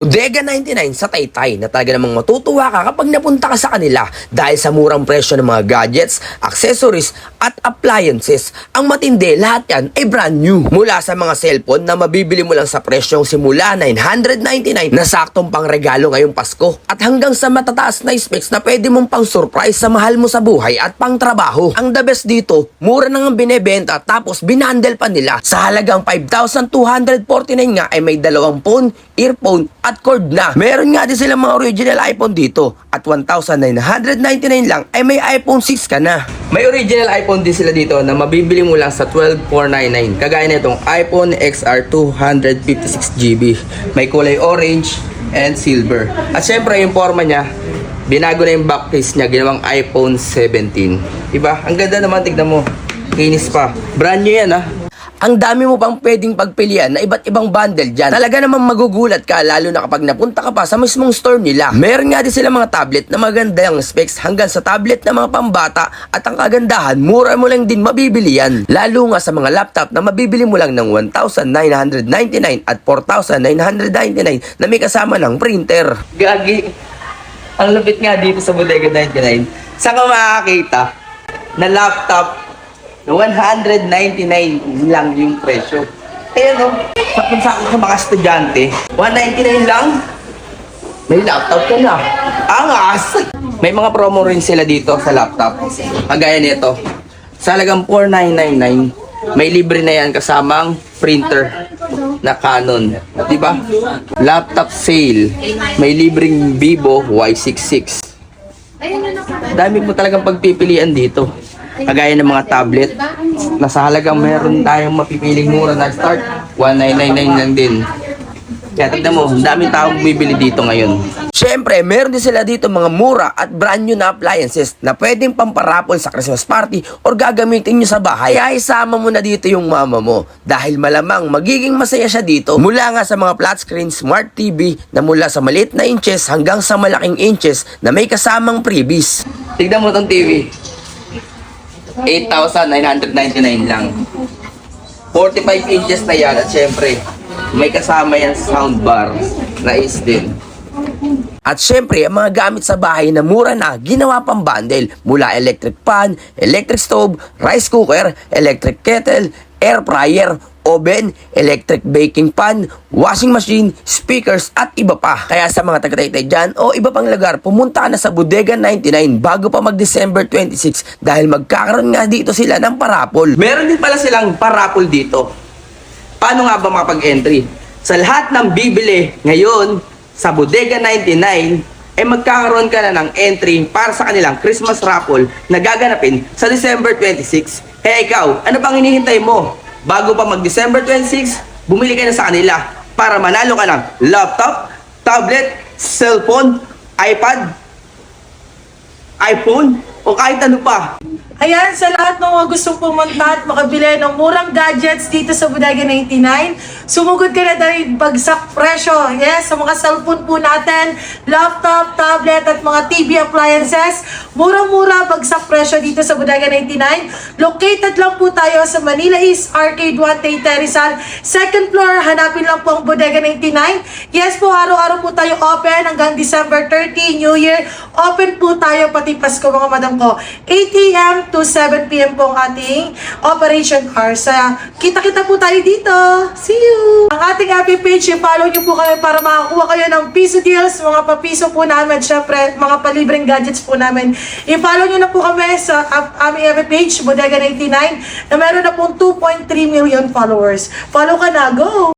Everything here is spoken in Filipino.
Bodega 99 sa Taytay na talaga namang matutuwa ka kapag napunta ka sa kanila dahil sa murang presyo ng mga gadgets, accessories at appliances. Ang matindi, lahat yan ay brand new. Mula sa mga cellphone na mabibili mo lang sa presyong simula 999 na saktong pang regalo ngayong Pasko at hanggang sa matataas na specs na pwede mong pang surprise sa mahal mo sa buhay at pang trabaho. Ang the best dito, mura nang binebenta tapos binandel pa nila. Sa halagang 5,249 nga ay may dalawang phone, earphone at cord na. Meron nga din silang mga original iPhone dito at 1,999 lang ay may iPhone 6 ka na. May original iPhone din sila dito na mabibili mo lang sa 12,499. Kagaya na itong iPhone XR 256GB. May kulay orange and silver. At syempre yung forma niya, binago na yung back case niya, ginawang iPhone 17. Diba? Ang ganda naman, tignan mo. Kinis pa. Brand new yan, Ang dami mo pang pwedeng pagpilian na iba't ibang bundle dyan. Talaga namang magugulat ka lalo na kapag napunta ka pa sa mismong store nila. Meron nga din sila mga tablet na magandang specs hanggang sa tablet na mga pambata at ang kagandahan, mura mo lang din mabibili yan. Lalo nga sa mga laptop na mabibili mo lang ng 1,999 at 4,999 na may kasama ng printer. Gagi, ang lupit nga dito sa Bodega 99. Saan ka makakita na laptop 199 lang yung presyo. Ayan sa mga estudyante, 199 lang, may laptop ka na. Angas! May mga promo rin sila dito sa laptop. Kagaya nito, sa halagang 4,999, may libre na yan kasamang printer na Canon. Diba? Laptop sale, may libreng Vivo Y66. Dami mo talagang pagpipilian dito. Kagaya ng mga tablet, nasa halagang meron tayong mapipiling mura na start, 1,999 lang din. Kaya tignan mo, daming taong bibili dito ngayon. Siyempre, meron din sila dito mga mura at brand new na appliances na pwedeng pamparapol sa Christmas party or gagamitin nyo sa bahay. Kaya isama mo na dito yung mama mo dahil malamang magiging masaya siya dito. Mula nga sa mga flat screen Smart TV na mula sa maliit na inches hanggang sa malaking inches na may kasamang freebies. Tignan mo tong TV. 8,999 lang. 45 inches na yan at syempre may kasama yan soundbar na is din. At syempre ang mga gamit sa bahay na mura na ginawa pang bundle mula electric pan, electric stove, rice cooker, electric kettle, air fryer, oven, electric baking pan, washing machine, speakers at iba pa. Kaya sa mga taga-Taytay dyan o iba pang lugar, pumunta na sa Bodega 99 bago pa mag-December 26 dahil magkakaroon nga dito sila ng parapol. Meron din pala silang parapol dito. Paano nga ba makapag-entry? Sa lahat ng bibili ngayon sa Bodega 99 ay magkakaroon ka na ng entry para sa kanilang Christmas raffle na gaganapin sa December 26. Kaya ikaw, ano pang hinihintay mo? Bago pa mag-December 26, bumili ka na sa kanila para manalo ka ng laptop, tablet, cellphone, iPad, iPhone, o kahit ano pa. Ayan, sa lahat ng mga gustong pumunta at makabili ng murang gadgets dito sa Bodega 99, sumugod ka na dahil bagsak presyo. Yes, sa mga cellphone po natin, laptop, tablet at mga TV appliances, murang-mura bagsak presyo dito sa Bodega 99. Located lang po tayo sa Manila East Arcade 1 Taytay Rizal. Second floor, hanapin lang po ang Bodega 99. Yes po, araw-araw po tayo open hanggang December 30, New Year. Open po tayo pati Pasko mga madam ko. 8 a.m. to 7 p.m. po ang ating operation hours. Kita-kita po tayo dito. See you! Ang ating FB page, follow nyo po kami para makakuha kayo ng piso deals, mga papiso po namin, syempre, mga palibreng gadgets po namin. I-follow nyo na po kami sa aming FB page, Bodega 99, na meron na pong 2.3 million followers. Follow ka na, go!